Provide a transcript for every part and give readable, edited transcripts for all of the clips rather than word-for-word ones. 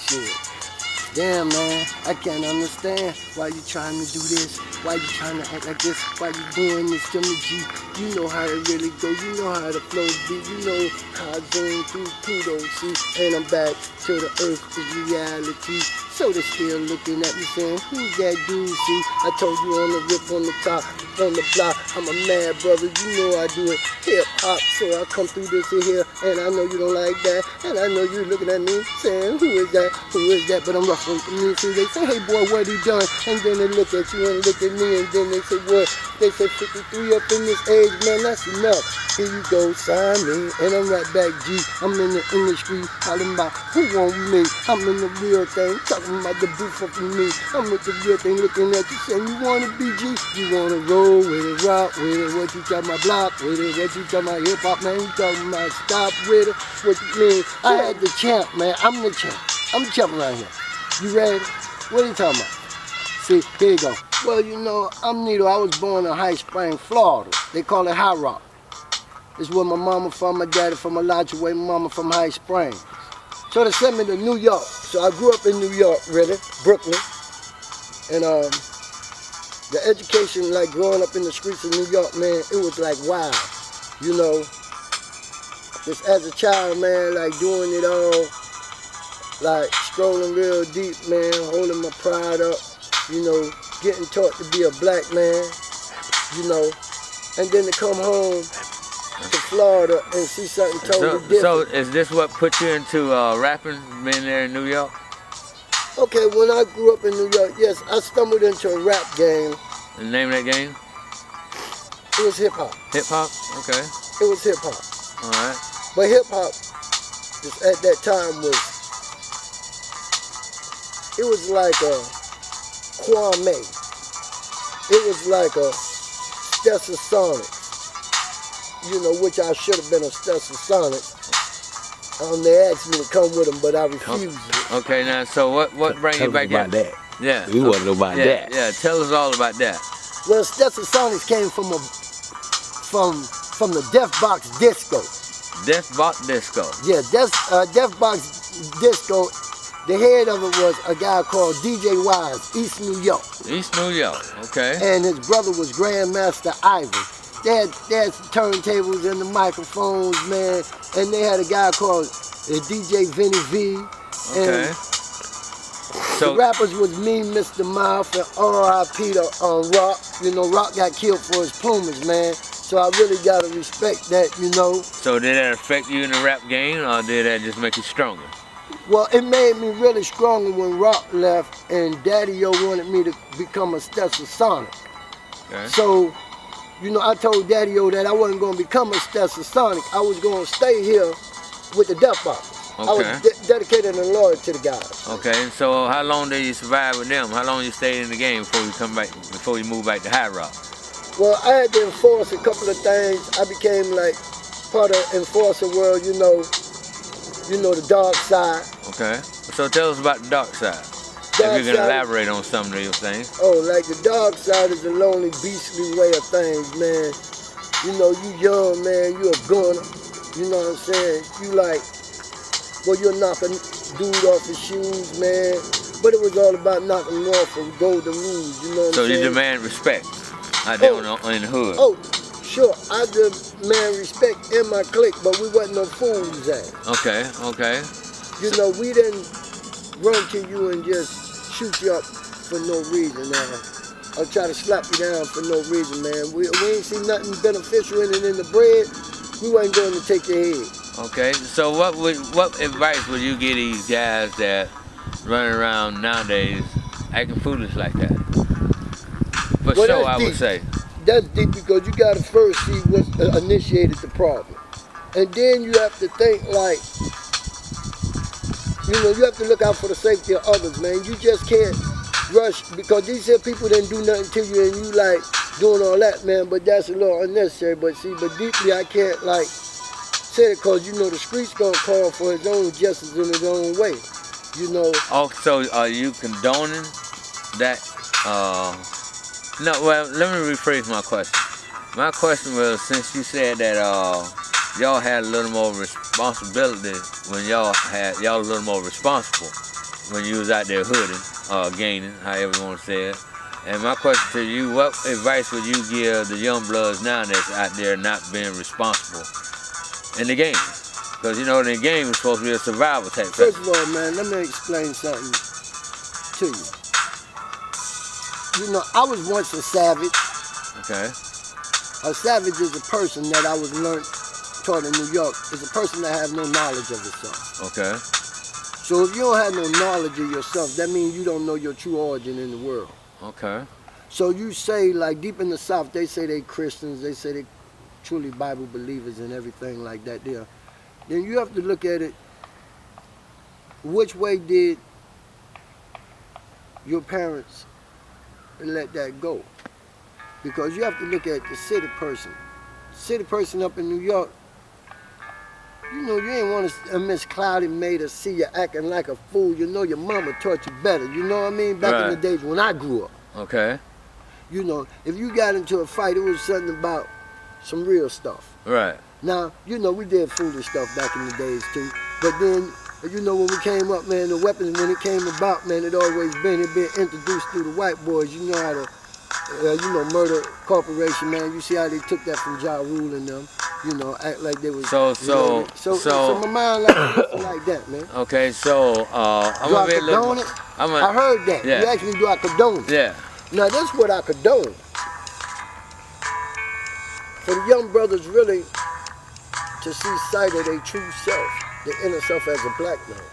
Shit. Damn, man, I can't understand why you trying to do this, why you trying to act like this, why you doing this to me, G. You know how it really go, you know how the flow be, you know how I zoom through Pluto, see, and I'm back to the earth is reality. So they still looking at me saying, who's that dude, see? I told you on the rip on the top, on the block, I'm a mad brother, you know I do it hip-hop, so I come through this here, and I know you don't like that, and I know you looking at me saying, who is that, but I'm ruffling the community. They say, hey boy, what he done? And then they look at you and look at me, and then they say, what? They say 53 up in this age, man, that's enough. Here you go, sign me, and I'm right back, G. I'm in the industry, hollering about who want me. I'm in the real thing, talking about the booth up in me. I'm with the real thing, looking at you, saying, you wanna be G? You wanna roll with it, rock with it, what you talking about, block with it, what you talking about, hip-hop, man, you talking about stop with it, what you mean? I had the champ, man, I'm the champ. I'm the champ around here. You ready? What are you talking about? See, here you go. Well, you know, I'm Nito. I was born in High Spring, Florida. They call it High Rock. It's where my mama from, my daddy from Alachua, my mama from High Springs. So they sent me to New York. So I grew up in New York, really, Brooklyn. And the education, like growing up in the streets of New York, man, it was like wow. You know, just as a child, man, like doing it all, like strolling real deep, man, holding my pride up, you know, getting taught to be a black man, you know, and then to come home to Florida and see something totally different. So is this what put you into rapping, being there in New York? Okay, when I grew up in New York, yes, I stumbled into a rap game. The name of that game? It was hip-hop. Hip-hop? Okay. It was hip-hop. All right. But hip-hop, at that time, it was like a Kwame. It was like a Stetsasonic, you know, which I should have been a Stetsasonic. They asked me to come with them, but I refused. Okay, now, so what brought you back here? About that. Yeah. We want to know about that. Yeah, tell us all about that. Well, Stetsasonics came from the Death Box Disco. Death Box Disco. Yeah, Death Box Disco. The head of it was a guy called DJ Wise, East New York. East New York, okay. And his brother was Grandmaster Ivan. They had some turntables and the microphones, man. And they had a guy called DJ Vinny V. Okay. And So the rappers was me, Mr. Mouth, and R.I.P. to Rock. You know, Rock got killed for his plumage, man. So I really gotta respect that, you know. So did that affect you in the rap game, or did that just make you stronger? Well, it made me really stronger when Rock left and Daddy-O wanted me to become a Stetsasonic. Okay. So, you know, I told Daddy-O that I wasn't going to become a Stetsasonic. I was going to stay here with the Death Box. Okay. I was dedicated and loyal to the guys. Okay, so how long did you survive with them? How long you stayed in the game before you moved back to High Rock? Well, I had to enforce a couple of things. I became like part of enforcer world, you know, the dark side. Okay. So tell us about the dark side. If you can elaborate on some of your things. Oh, like the dark side is the lonely, beastly way of things, man. You know, you young, man, you a gunner. You know what I'm saying? You like, well, you'll knock a dude off his shoes, man. But it was all about knocking him off of golden rules, you know what I'm saying? So you demand respect out there in the hood? Oh, sure, I demand respect in my clique, but we wasn't no fools at it. Okay, okay. You know, we didn't run to you and just shoot you up for no reason, or try to slap you down for no reason, man. We ain't seen nothing beneficial in it in the bread. We wasn't going to take your head. Okay, so what advice would you give these guys that running around nowadays acting foolish like that? For sure, I would say. That's deep because you got to first see what initiated the problem. And then you have to think like, you know, you have to look out for the safety of others, man. You just can't rush because these here people didn't do nothing to you and you like doing all that, man, but that's a little unnecessary. But deeply I can't like say it because, you know, the street's going to call for his own justice in his own way, you know. Oh, so are you condoning that? No, well, let me rephrase my question. My question was, since you said that y'all had a little more responsibility when y'all a little more responsible when you was out there hooding, gaining, however you want to say it. And my question to you, what advice would you give the young bloods now that's out there not being responsible in the game? Because you know the game is supposed to be a survival type thing. First of all, man, let me explain something to you. You know, I was once a savage. Okay. A savage is a person that I was taught in New York, is a person that has no knowledge of itself. Okay. So if you don't have no knowledge of yourself, that means you don't know your true origin in the world. Okay. So you say, like deep in the South, they say they Christians, they say they truly Bible believers and everything like that there. Then you have to look at it, which way did your parents let that go? Because you have to look at the city person. City person up in New York, you know, you ain't want to, Miss Cloudy made her see you acting like a fool. You know your mama taught you better. You know what I mean? Back in the days when I grew up. Okay. You know, if you got into a fight, it was something about some real stuff. Right. Now, you know, we did foolish stuff back in the days too. But then, you know, when we came up, man, the weapons, when it came about, man, it been introduced through the white boys. You know how to, you know, murder corporation, man. You see how they took that from Ja Rule and them. You know, act like they was. So my mind like that, man. Okay, so I'm gonna be a little. I heard that. Yeah. You asked me, do I condone it? Yeah. Now, this is what I condone. For the young brothers really to see sight of their true self, their inner self as a black man.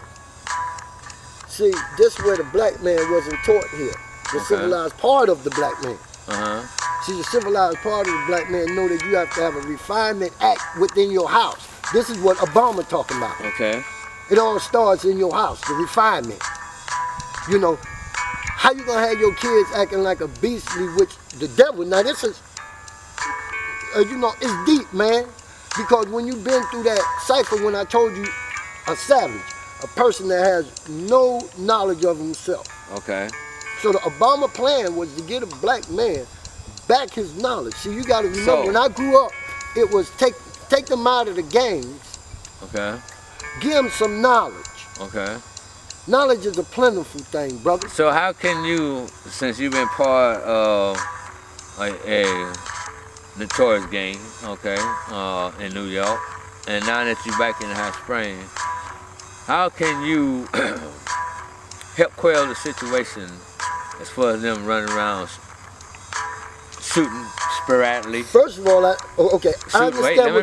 See, this is where the black man wasn't taught here. The civilized part of the black man. See, the civilized part of the black man know that you have to have a refinement act within your house. This is what Obama talking about. Okay. It all starts in your house, the refinement. You know, how you gonna have your kids acting like a beastly witch, the devil? Now this is, you know, it's deep, man. Because when you've been through that cipher, when I told you a savage, a person that has no knowledge of himself. Okay. So the Obama plan was to get a black man back his knowledge. See, you got to remember, when I grew up, it was take them out of the gangs. Okay. Give them some knowledge. Okay. Knowledge is a plentiful thing, brother. So how can you, since you've been part of a notorious gang, okay, in New York, and now that you're back in Hot Springs, how can you help quell the situation as far as them running around shooting sporadically? First of all, I understand. Wait, let me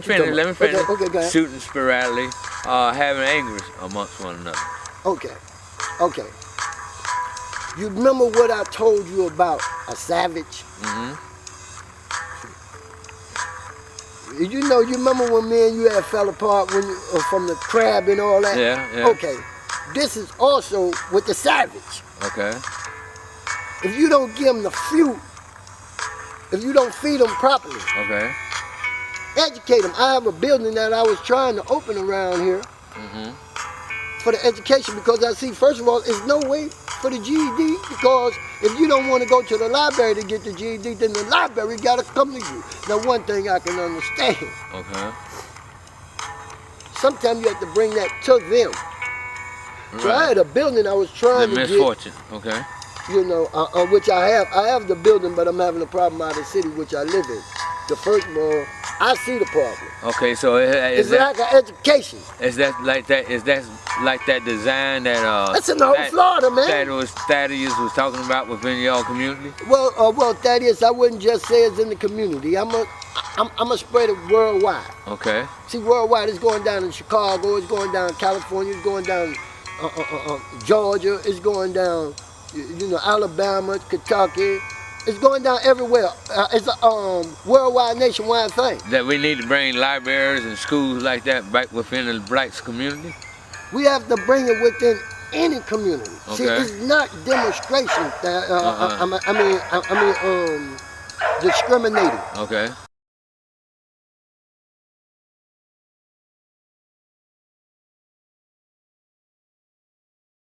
finish. Okay, go ahead. Shooting sporadically, having anger amongst one another. Okay. You remember what I told you about a savage? Mm-hmm. You know, you remember when me and you had fell apart when from the crab and all that? Yeah. Okay. This is also with the savage. Okay. If you don't give them the fruit, if you don't feed them properly, okay, educate them. I have a building that I was trying to open around here for the education, because I see, first of all, there's no way for the GED, because if you don't want to go to the library to get the GED, then the library got to come to you. Now, one thing I can understand. Okay. Sometimes you have to bring that to them. Right. So I had a building I was trying to misfortune. Okay. You know, which I have. I have the building, but I'm having a problem out of the city which I live in. The first of all, I see the problem. Okay, so it's like an education. Is that like that? Is that like that design that that's in the whole Florida, man. That Thaddeus was talking about within your community? Well, Thaddeus, I wouldn't just say it's in the community. I'm a spread it worldwide. Okay. See, worldwide, it's going down in Chicago, it's going down in California, it's going down Georgia, it's going down, you know, Alabama, Kentucky. It's going down everywhere. It's a worldwide, nationwide thing. That we need to bring libraries and schools like that back within the blacks community? We have to bring it within any community. Okay. See, it's not demonstration. Discriminating. Okay.